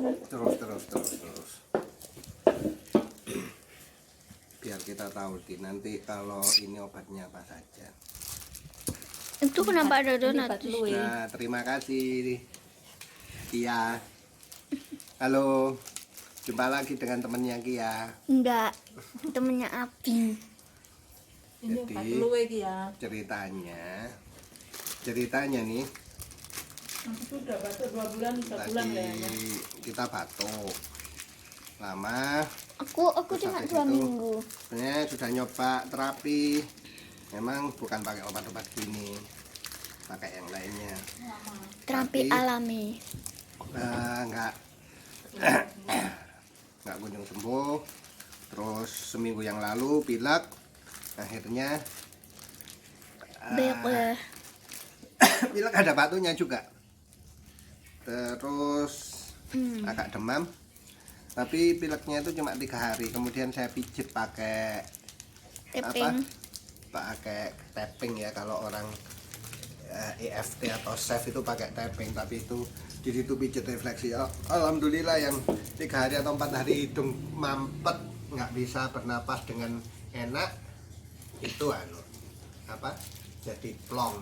Terus. Biar kita tahu nanti kalau ini obatnya apa saja. Itu kenapa ada donat? Nah, terima kasih Kia. Halo, jumpa lagi dengan temennya Kia. Enggak, temennya Abi. Jadi ceritanya nih. Sudah batuk 2 bulan, 3 bulan kayaknya. Kita batuk lama. Aku cuma 2 minggu. Sebenarnya sudah nyoba terapi. Memang bukan pakai obat-obat gini, pakai yang lainnya. Terapi alami. Enggak kunjung sembuh. Terus seminggu yang lalu pilek, akhirnya pilek ada batunya juga. Terus agak demam. Tapi pileknya itu cuma 3 hari. Kemudian saya pijit pakai pakai tapping ya. Kalau orang EFT atau SEF itu pakai tapping. Tapi itu di situ pijit refleksi. Alhamdulillah yang 3 hari atau 4 hari hidung mampet, nggak bisa bernapas dengan enak. Itu jadi plong,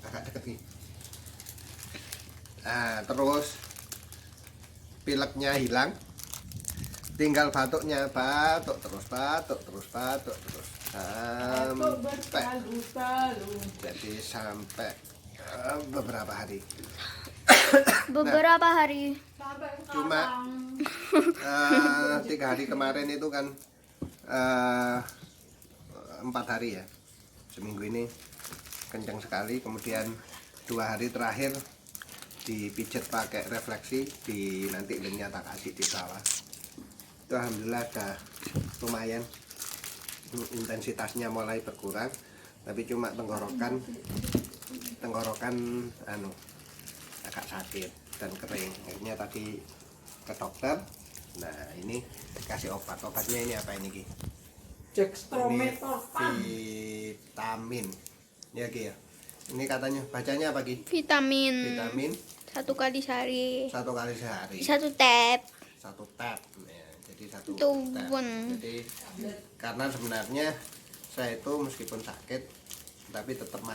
agak deket nih. Nah, terus pileknya hilang, tinggal batuknya, batuk terus sampai beberapa hari. Cuma 3 hari kemarin itu kan 4 hari ya, seminggu ini kencang sekali. Kemudian 2 hari terakhir dipijat pakai refleksi, nanti linknya tak kasih di bawah. Itu alhamdulillah udah lumayan, intensitasnya mulai berkurang, tapi cuma tenggorokan agak sakit dan kering. Akhirnya tadi ke dokter. Nah, ini kasih obatnya ini apa ini Ki? Dextromethorphan. Vitamin ya Ki ya. Ini katanya bacanya apa Ki? Vitamin 1 kali sehari. 1 kali sehari. 1 tab. 1 tab. Ya, jadi 1 Itu tab. Jadi karena sebenarnya saya itu meskipun sakit tapi tetap